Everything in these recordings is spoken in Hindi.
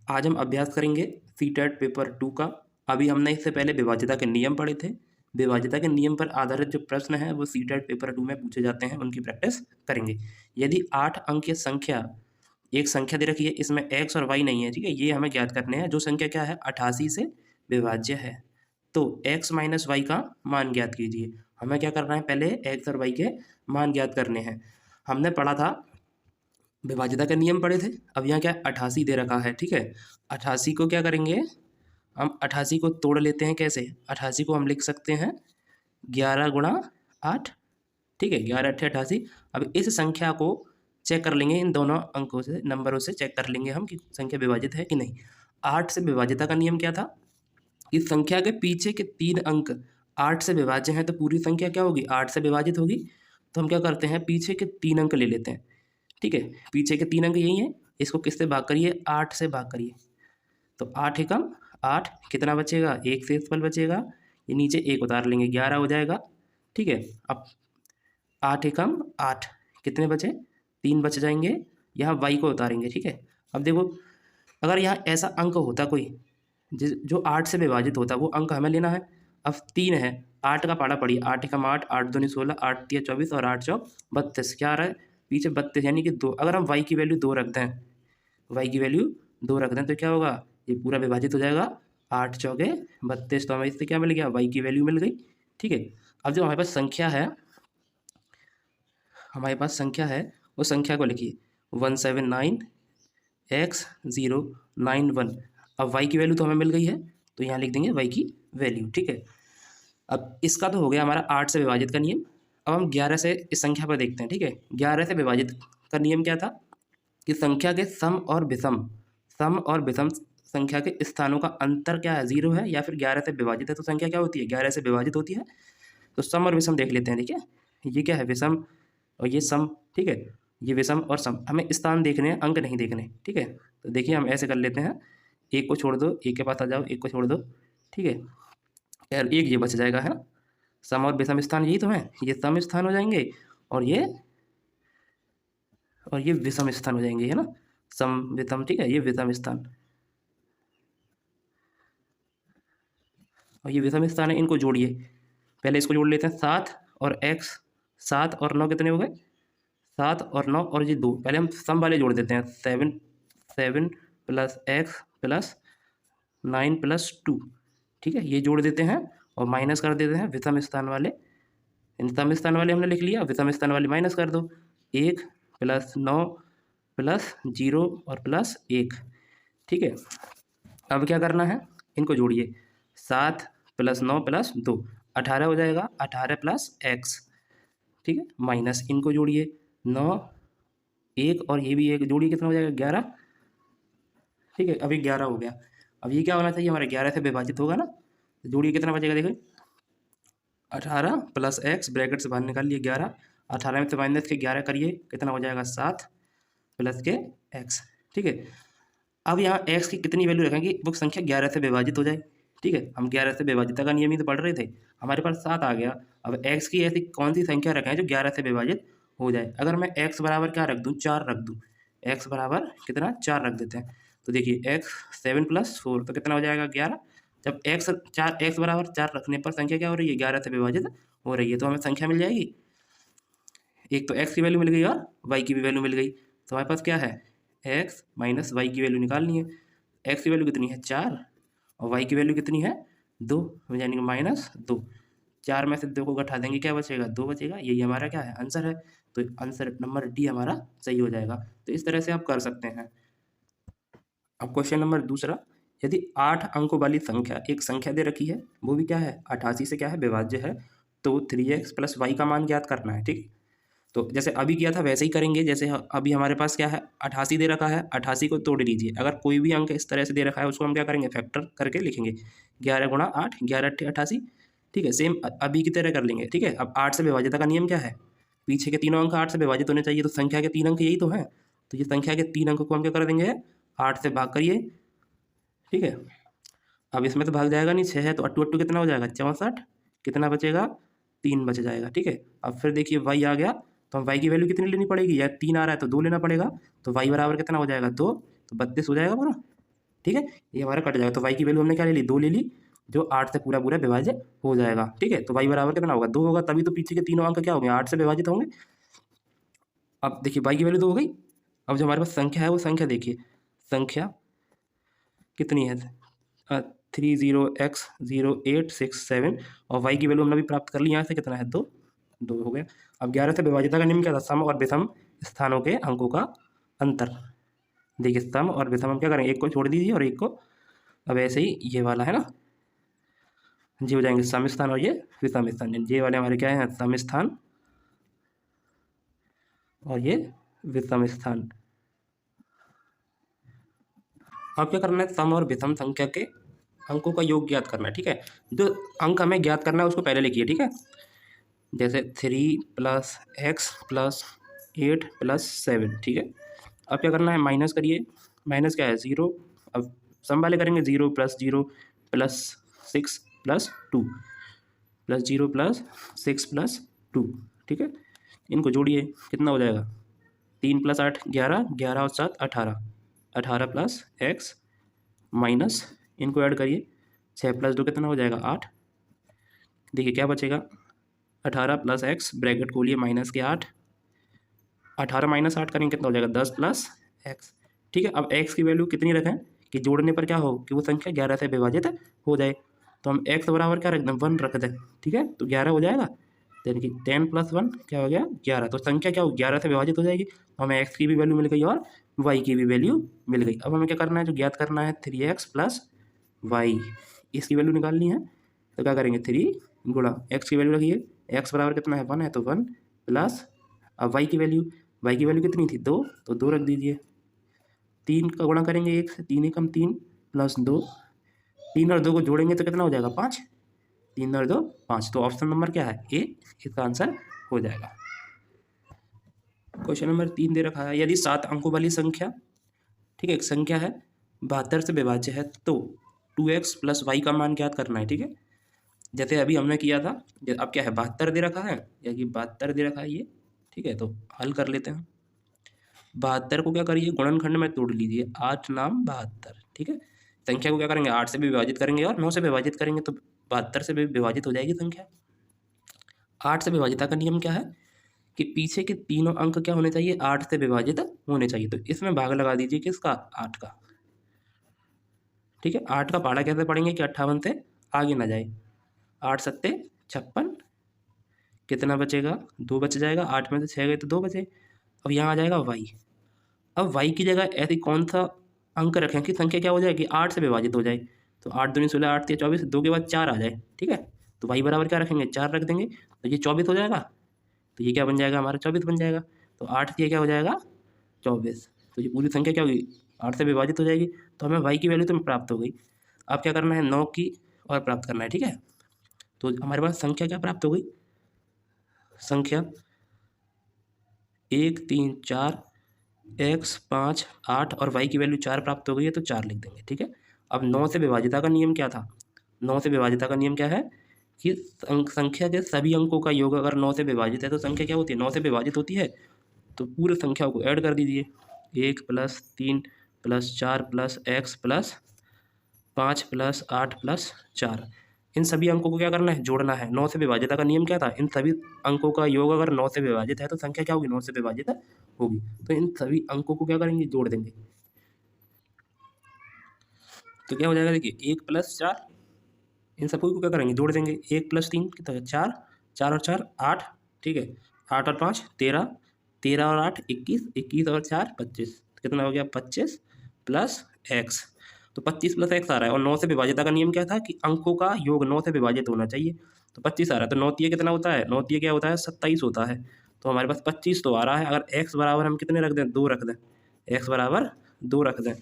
आज हम अभ्यास करेंगे सीटेट पेपर 2 का। अभी हमने इससे पहले विभाज्यता के नियम पढ़े थे। विभाज्यता के नियम पर आधारित जो प्रश्न हैं वो सीटेट पेपर 2 में पूछे जाते हैं, उनकी प्रैक्टिस करेंगे। यदि 8 अंक की संख्या, एक संख्या दे रखी है, इसमें एक्स और वाई नहीं है, ठीक है, ये हमें ज्ञात करने हैं। जो संख्या क्या है, 88 से विभाज्य है, तो एक्स माइनस वाई का मान ज्ञात कीजिए। हमें क्या करना है, पहले एक्स और वाई के मान ज्ञात करने हैं। हमने पढ़ा था, विभाज्यता के नियम पढ़े थे। अब यहाँ क्या 88 दे रखा है, ठीक है। 88 को क्या करेंगे, हम 88 को तोड़ लेते हैं। कैसे, 88 को हम लिख सकते हैं 11 गुणा 8, ठीक है, 11 8 88। अब इस संख्या को चेक कर लेंगे, इन दोनों अंकों से, नंबरों से चेक कर लेंगे हम कि संख्या विभाजित है कि नहीं। 8 से विभाज्यता का नियम क्या था कि संख्या के पीछे के 3 अंक 8 से विभाज्य हैं, तो पूरी संख्या क्या होगी, 8 से विभाजित होगी। तो हम क्या करते हैं, पीछे के 3 अंक ले लेते हैं, ठीक है। पीछे के 3 अंक यही हैं, इसको किससे भाग करिए, 8 से भाग करिए। तो 8 एकम 8, कितना बचेगा, एक शेषफल बचेगा, ये नीचे एक उतार लेंगे, 11 हो जाएगा, ठीक है। अब 8 एकम 8, कितने बचे, 3 बच जाएंगे। यहाँ y को उतारेंगे, ठीक है। अब देखो, अगर यहाँ ऐसा अंक होता कोई जो 8 से विभाजित होता, वो अंक हमें लेना है। अब 3 है, 8 का पाड़ा पड़ी, 8 एकम 8, 8 दूनी 16, 8 तिया 24 और 8 चौक 32, क्या आ रहा है पीछे 32, यानी कि 2। अगर हम y की वैल्यू 2 रख दें, y की वैल्यू 2 रख दें, तो क्या होगा, ये पूरा विभाजित हो जाएगा, 8 चौके 32। तो हमें इससे क्या मिल गया, y की वैल्यू मिल गई, ठीक है। अब जो हमारे पास संख्या है, हमारे पास संख्या है, उस संख्या को लिखिए 179x091। अब y की वैल्यू तो हमें मिल गई है, तो यहाँ लिख देंगे y की वैल्यू, ठीक है। अब इसका तो हो गया हमारा 8 से विभाजित का नियम। अब हम 11 से इस संख्या पर देखते हैं, ठीक है। 11 से विभाजित का नियम क्या था कि संख्या के सम और विषम संख्या के स्थानों का अंतर क्या है, 0 है, या फिर 11 से विभाजित है तो संख्या क्या होती है, 11 से विभाजित होती है। तो सम और विषम देख लेते हैं, देखिए ये क्या है, विषम और ये सम, ठीक है। ये विषम और सम, हमें स्थान देखने हैं, अंक नहीं देखने, ठीक है। तो देखिए हम ऐसे कर लेते हैं, एक को छोड़ दो, एक के पास आ जाओ, एक को छोड़ दो, ठीक है, यार एक ये बच जाएगा, है ना। सम और विषम स्थान यही तो है, ये सम स्थान हो जाएंगे और ये विषम स्थान हो जाएंगे, है ना, सम विषम, ठीक है, ये विषम स्थान और ये विषम स्थान है। इनको जोड़िए, पहले इसको जोड़ लेते हैं, 7 और x, 7 और 9 कितने हो गए, 7 और 9 और ये 2। पहले हम सम वाले जोड़ देते हैं, 7 प्लस एक्स प्लस 9 प्लस 2, ठीक है, ये जोड़ देते हैं और माइनस कर देते हैं विषम स्थान वाले। इन सम स्थान वाले हमने लिख लिया, विषम स्थान वाले माइनस कर दो, 1 प्लस 9 प्लस 0 और प्लस 1, ठीक है। अब क्या करना है, इनको जोड़िए, 7 प्लस 9 प्लस 2, 18 हो जाएगा, 18 प्लस एक्स, ठीक है, माइनस इनको जोड़िए, 9 1 और ये भी एक जोड़िए, कितना हो जाएगा, 11, ठीक है। अभी 11 हो गया। अब ये क्या होना चाहिए, हमारा 11 से विभाजित होगा ना, तो जोड़िए कितना बचेगा, देखो 18 प्लस एक्स, ब्रैकेट से बाहर निकाल लिए 11, 18 में से माइनस के 11 करिए, कितना हो जाएगा 7 प्लस के एक्स, ठीक है। अब यहाँ x की कितनी वैल्यू रखेंगे, वो संख्या 11 से विभाजित हो जाए, ठीक है। हम 11 से विभाजिता का नियम ही तो पढ़ रहे थे, हमारे पास 7 आ गया। अब x की ऐसी कौन सी संख्या रखें जो 11 से विभाजित हो जाए। अगर मैं x बराबर क्या रख दूँ, 4 रख दूँ, x बराबर कितना 4 रख देते हैं। तो देखिए x 7 प्लस 4 तो कितना हो जाएगा 11। जब x बराबर 4 रखने पर संख्या क्या हो रही है, 11 से विभाजित हो रही है, तो हमें संख्या मिल जाएगी। एक तो x की वैल्यू मिल गई और y की भी वैल्यू मिल गई, तो हमारे पास क्या है, x माइनस वाई की वैल्यू निकालनी है। x की वैल्यू कितनी है 4 और y की वैल्यू कितनी है 2, यानी कि माइनस 2। 4 में से 2 को घटा देंगे, क्या बचेगा, 2 बचेगा। यही हमारा क्या है, आंसर है। तो आंसर नंबर डी हमारा सही हो जाएगा। तो इस तरह से आप कर सकते हैं। अब क्वेश्चन नंबर दूसरा, यदि 8 अंकों वाली संख्या, एक संख्या दे रखी है, वो भी क्या है 88 से क्या है विभाज्य है, तो 3x प्लस वाई का मान ज्ञात करना है, ठीक। तो जैसे अभी किया था वैसे ही करेंगे। जैसे अभी हमारे पास क्या है 88 दे रखा है, 88 को तोड़ लीजिए। अगर कोई भी अंक इस तरह से दे रखा है, उसको हम क्या करेंगे, फैक्टर करके लिखेंगे, 11 गुणा 8, 11 8 88, ठीक है। सेम अभी की तरह कर लेंगे, ठीक है। अब 8 से विभाज्यता का नियम क्या है, पीछे के तीनों अंक 8 से विभाजित होने चाहिए, तो संख्या के 3 अंक यही तो हैं। तो ये संख्या के 3 अंक को हम क्या कर देंगे, 8 से भाग करिए, ठीक है। अब इसमें तो भाग जाएगा नहीं, 6 है तो अट्टू अट्टू कितना हो जाएगा 64, कितना बचेगा 3 बच जाएगा, ठीक है। अब फिर देखिए y आ गया, तो हम y की वैल्यू कितनी लेनी पड़ेगी, या 3 आ रहा है तो 2 लेना पड़ेगा। तो y बराबर कितना हो जाएगा 2, तो 32 हो जाएगा पूरा, ठीक है, ये हमारा कट जाएगा। तो वाई की वैल्यू हमने क्या ले ली, 2 ले ली, जो 8 से पूरा पूरा विभाज्य हो जाएगा। ठीक है, तो वाई बराबर कितना होगा, 2 होगा, तभी तो पीछे के तीनों अंक क्या होंगे, 8 से विभाजित होंगे। अब देखिए वाई की वैल्यू 2 हो गई। अब जो हमारे पास संख्या है वो संख्या देखिए, संख्या कितनी है, 30x0867 और वाई की वैल्यू हमने अभी प्राप्त कर ली, यहाँ से कितना है, 2 2 हो गया। अब 11 से विभाजिता का नियम क्या था, सम और विषम स्थानों के अंकों का अंतर। देखिए सम और विषम हम क्या करेंगे, एक को छोड़ दीजिए और एक को, अब ऐसे ही ये वाला है ना, जी हो जाएंगे सम स्थान और ये विषम स्थान। ये वाले हमारे क्या है, सम स्थान और ये विषम स्थान। अब क्या करना है, सम और विषम संख्या के अंकों का योग ज्ञात करना है। ठीक है, जो अंक हमें ज्ञात करना है उसको पहले लिखिए। ठीक है, जैसे 3 + x + 8 + 7। ठीक है, अब क्या करना है, माइनस करिए, माइनस क्या है, 0। अब सम वाले करेंगे, 0 + 0 + 6 + 2 + 0 + 6 + 2। ठीक है, इनको जोड़िए, कितना हो जाएगा, 3 + 8 11, 11 और 7 18, 18 + x माइनस, इनको ऐड करिए, 6 + 2 कितना हो जाएगा, 8। देखिए क्या बचेगा, 18 + x ब्रैकेट खोलिए माइनस के 8, 18 - 8 करेंगे कितना हो जाएगा, 10 + x। ठीक है, अब x की वैल्यू कितनी रखें कि जोड़ने पर क्या हो कि वो संख्या 11 से विभाजित हो जाए। तो हम x बराबर क्या रख दें, 1 रख दें। ठीक है, तो 11 हो जाएगा, यानी कि 10 + 1 क्या हो गया, 11। तो संख्या क्या हो, 11 से विभाजित हो जाएगी। तो हमें x की भी वैल्यू मिल गई और y की भी वैल्यू मिल गई। अब हमें क्या करना है, जो ज्ञात करना है 3x + y, इसकी वैल्यू निकालनी है। तो क्या करेंगे, 3 गुणा x की वैल्यू रखिए, x बराबर कितना है, 1 है, तो 1 प्लस, अब y की वैल्यू कितनी थी, 2, तो 2 रख दीजिए। 3 का गुणा करेंगे 1 से, 3 एकम 3 + 2, 3 और 2 को जोड़ेंगे तो कितना हो जाएगा, 5, 3 और 2 5। तो ऑप्शन नंबर क्या है, ए इसका आंसर हो जाएगा। क्वेश्चन नंबर 3 दे रखा है, यदि 7 अंकों वाली संख्या, ठीक है, एक संख्या है 72 से विभाज्य है तो 2x + y का मान ज्ञात करना है। ठीक है, जैसे अभी हमने किया था, अब क्या है, 72 दे रखा है, या कि 72 दे रखा है ये। ठीक है, तो हल कर लेते हैं। 72 को क्या करिए, गुणनखंड में तोड़ लीजिए, 8 नाम 72। ठीक है, संख्या को क्या करेंगे, 8 से भी विभाजित करेंगे और 9 से विभाजित करेंगे, तो 72 से भी विभाजित हो जाएगी संख्या। 8 से विभाजिता का नियम क्या है कि पीछे के तीनों अंक क्या होने चाहिए, 8 से विभाजित होने चाहिए। तो इसमें भाग लगा दीजिए किसका, 8 का। ठीक है, 8 का पहाड़ा कैसे पढ़ेंगे कि 58 से आगे ना जाए, 8 सत्ते 56, कितना बचेगा, 2 बच जाएगा, 8 में से 6 गए तो 2 बचे। अब यहाँ आ जाएगा y। अब y की जगह ऐसी कौन सा अंक रखें कि संख्या क्या हो जाए कि 8 से विभाजित हो जाए। तो 8 दूनी 16, 8 3 24, 2 के बाद 4 आ जाए। ठीक है, तो y बराबर क्या रखेंगे, 4 रख देंगे, तो ये 24 हो जाएगा। तो ये क्या बन जाएगा, हमारा 24 बन जाएगा। तो 8 ये क्या हो जाएगा, 24। तो ये पूरी संख्या क्या होगी, 8 से विभाजित हो जाएगी। तो हमें y की वैल्यू तो प्राप्त हो गई। अब क्या करना है, 9 की और प्राप्त करना है। ठीक है, तो हमारे पास संख्या क्या प्राप्त हो गई, संख्या 1 3 4 x 5 8 और y की वैल्यू 4 प्राप्त हो गई है, तो 4 लिख देंगे। ठीक है, अब 9 से विभाजिता का नियम क्या था, 9 से विभाजिता का नियम क्या है कि संख्या के सभी अंकों का योग अगर 9 से विभाजित है तो संख्या क्या होती है, 9 से विभाजित होती है। तो पूरी संख्याओं को ऐड कर दीजिए, 1 + 3 + 4 + x + 5 + 8 + 4। इन सभी अंकों को क्या करना है, जोड़ना है। 9 से विभाजिता का नियम क्या था, इन सभी अंकों का योग अगर 9 से विभाजित है तो संख्या क्या होगी, 9 से विभाजित होगी। तो इन सभी अंकों को क्या करेंगे, जोड़ देंगे। तो क्या हो जाएगा, देखिए 1 + 4, इन सबको क्या करेंगे, जोड़ देंगे। 1 + 3 कितना है, 4, 4 और 4 8। ठीक है, 8 और 5 13, 13 और 8 21, 21 और 4 25, कितना हो गया, 25 + x। तो 25 + x आ रहा है, और 9 से विभाजिता का नियम क्या था कि अंकों का योग 9 से विभाजित होना चाहिए। तो 25 आ रहा है, तो 9 तिये कितना होता है, 9 तिये क्या होता है, 27 होता है। तो हमारे पास 25 तो आ रहा है। अगर x बराबर हम कितने रख दें, 2 रख दें, x बराबर 2 रख दें,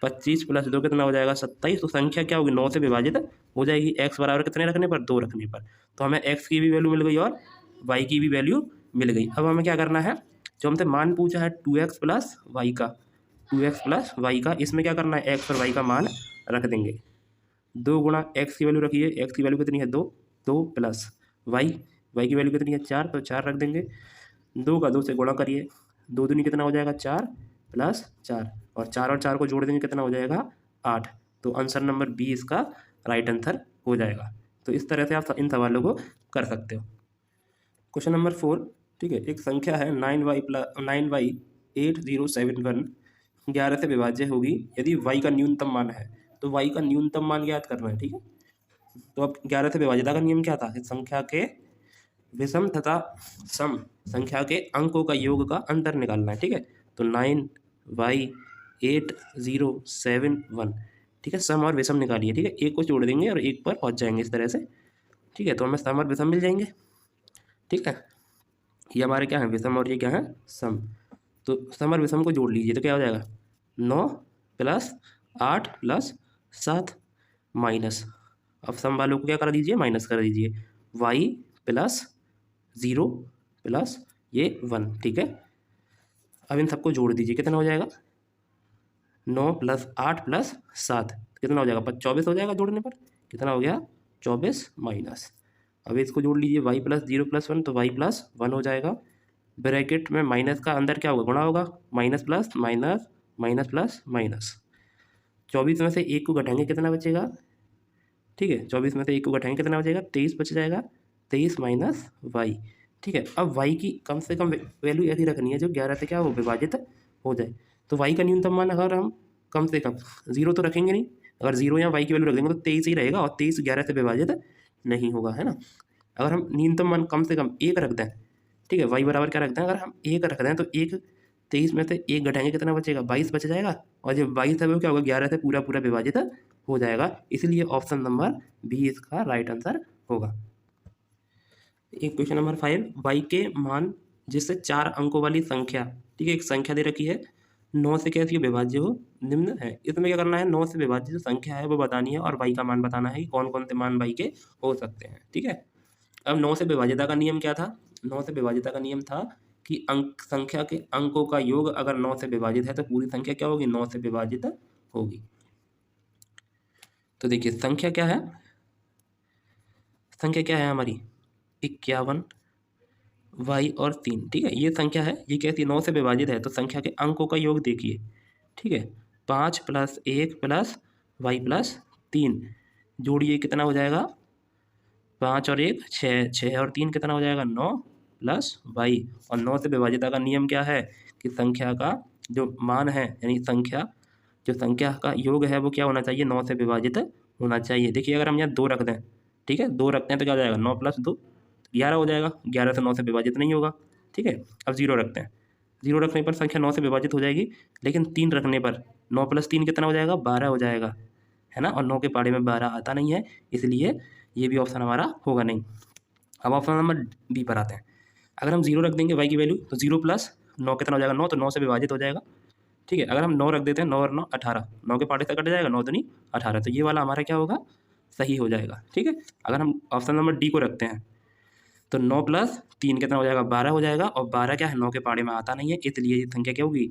25 + 2 कितना हो जाएगा, 27। तो संख्या क्या होगी, 9 से विभाजित हो जाएगी, x बराबर कितने रखने पर, 2 रखने पर। तो हमें x की भी वैल्यू मिल गई और y की भी वैल्यू मिल गई। अब हमें क्या करना है, जो हमसे मान पूछा है 2x + y का, 2x + y का, इसमें क्या करना है, x और y का मान रख देंगे। 2 गुणा x की वैल्यू रखिए, x की वैल्यू कितनी है, 2, 2 + y की वैल्यू कितनी है, 4, तो 4 रख देंगे। 2 का 2 से गुणा करिए, 2 दूनी कितना हो जाएगा, 4 + 4, और 4 को जोड़ देंगे कितना हो जाएगा, 8। तो आंसर नंबर बी इसका राइट आंसर हो जाएगा। तो इस तरह से आप इन सवालों को कर सकते हो। क्वेश्चन नंबर 4, ठीक है, एक संख्या है 9y 11 से विभाज्य होगी यदि y का न्यूनतम मान है। तो y का न्यूनतम मान ज्ञात करना है, ठीक है। तो अब 11 से विभाज्यता का नियम क्या था? संख्या के विषम तथा सम संख्या के अंकों का योग का अंतर निकालना है, ठीक है। तो 9y 8071, ठीक है, सम और विषम निकालिए, ठीक है। एक को जोड़ देंगे और एक पर पहुंच जाएंगे इस तरह से, ठीक है। तो हमें सम और विषम मिल जाएंगे, ठीक है। ये हमारे क्या है? विषम और ये क्या है? सम। तो सम और विषम को जोड़ लीजिए तो क्या हो जाएगा? 9 + 8 + 7 माइनस, अब सम वालों को क्या कर दीजिए? माइनस कर दीजिए। y + 0 + ये 1, ठीक है। अब इन सबको जोड़ दीजिए, कितना हो जाएगा? 9 + 8 + 7 कितना हो जाएगा? 24 हो जाएगा जोड़ने पर। कितना हो गया? 24 माइनस। अब इसको जोड़ लीजिए, y + 0 + 1, तो y + 1 हो जाएगा। ब्रैकेट में माइनस का अंदर क्या होगा? गुणा होगा। Minus plus minus, minus plus minus. 24 में से 1 को घटाएंगे, कितना बचेगा? ठीक है, 24 में से 1 को घटाएंगे, कितना बचेगा? 23 बच जाएगा। 23 माइनस वाई, ठीक है। अब y की कम से कम वैल्यू ऐसी रखनी है जो 11 से क्या हो? विभाजित हो जाए। तो y का न्यूनतम मान अगर हम कम से कम 0 तो रखेंगे नहीं, अगर 0 या y की वैल्यू रख देंगे तो 23 ही रहेगा, और 23 11 से विभाजित नहीं होगा, है ना। अगर हम न्यूनतम मान कम से कम 1 रख दें, ठीक है, y बराबर क्या रखते हैं? अगर हम 1 रख दें तो 1 23 में से 1 घटाएंगे, कितना बचेगा? 22 बच जाएगा। और जब 22 है वो क्या होगा? 11 से पूरा पूरा विभाजित हो जाएगा। इसलिए ऑप्शन नंबर बी इसका राइट आंसर होगा। एक क्वेश्चन नंबर 5, y के मान जिससे 4 अंकों वाली संख्या, ठीक है, एक संख्या दे रखी है, 9 से कैसी विभाज्य हो निम्न है। इसमें क्या करना है? 9 से विभाज्य जो संख्या है वो बतानी है और y का मान बताना है कि कौन कौन से मान y के हो सकते हैं, ठीक है। अब 9 से विभाज्यता का नियम क्या था? 9 से विभाज्यता का नियम था कि अंक संख्या के अंकों का योग अगर 9 से विभाजित है तो पूरी संख्या क्या होगी? 9 से विभाजित होगी। तो देखिए संख्या क्या है? संख्या क्या है हमारी? 51 y और 3, ठीक है, ये संख्या है। ये कैसी? 9 से विभाजित है। तो संख्या के अंकों का योग देखिए, ठीक है, 5 + 1 + y + 3 जोड़िए, कितना हो जाएगा? 5 और 1 6, 6 और 3 कितना हो जाएगा? 9 + y। और 9 से विभाज्यता का नियम क्या है? कि संख्या का जो मान है, यानी संख्या जो संख्या का योग है वो क्या होना चाहिए? 9 से विभाजित होना चाहिए। देखिए अगर हम यहाँ 2 रख दें, ठीक है, 2 रखते हैं तो क्या हो जाएगा? 9 + 2 11 हो जाएगा। 11 से 9 से विभाजित नहीं होगा, ठीक है। अब 0 रखते हैं, 0 रखने पर संख्या 9 से विभाजित हो जाएगी, लेकिन 3 रखने पर 9 + 3 कितना हो जाएगा? 12 हो जाएगा, है ना। और 9 के पाड़े में 12 आता नहीं है, इसलिए ये भी ऑप्शन हमारा होगा नहीं। अब ऑप्शन नंबर बी पर आते हैं। अगर हम 0 रख देंगे y की वैल्यू, तो 0 + 9 कितना हो जाएगा? 9, तो 9 से विभाजित हो जाएगा, ठीक है। अगर हम 9 रख देते हैं, 9 और 9 18, 9 के पार्टे से कट जाएगा, 9 दूनी 18, तो ये वाला हमारा क्या होगा? सही हो जाएगा, ठीक है। अगर हम ऑप्शन नंबर डी को रखते हैं तो 9 + 3 कितना हो जाएगा? 12 हो जाएगा। और 12 क्या है? 9 के पाड़े में आता नहीं है, इसलिए ये संख्या क्या होगी?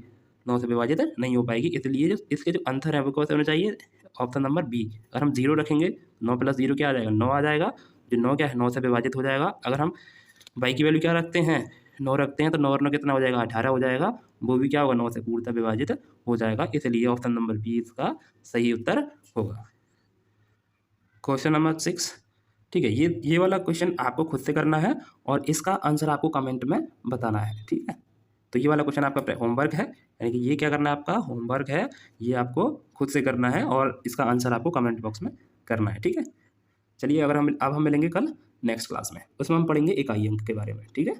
9 से विभाजित नहीं हो पाएगी। इसलिए जो इसके जो आंसर है वो कैसे होना चाहिए? Option number B. अगर हम 0 रखेंगे, 9 + 0 क्या आ जाएगा? 9 आ जाएगा। जो 9 क्या है? 9 से विभाजित हो जाएगा। अगर हम y की वैल्यू क्या रखते हैं? 9 रखते हैं, तो 9 और 9 कितना हो जाएगा? 18 हो जाएगा। वो भी क्या होगा? 9 से पूर्णतः विभाजित हो जाएगा। इसलिए ऑप्शन नंबर बी इसका सही उत्तर होगा। क्वेश्चन नंबर 6, ठीक है, ये वाला क्वेश्चन आपको खुद से करना है और इसका आंसर आपको कमेंट में बताना है, ठीक है। तो ये वाला क्वेश्चन आपका होमवर्क है, यानी कि ये क्या करना है? आपका होमवर्क है, ये आपको खुद से करना है और इसका आंसर आपको कमेंट बॉक्स में करना है, ठीक है। चलिए, अगर हम मिलेंगे कल नेक्स्ट क्लास में, उसमें हम पढ़ेंगे इकाई अंक के बारे में, ठीक है।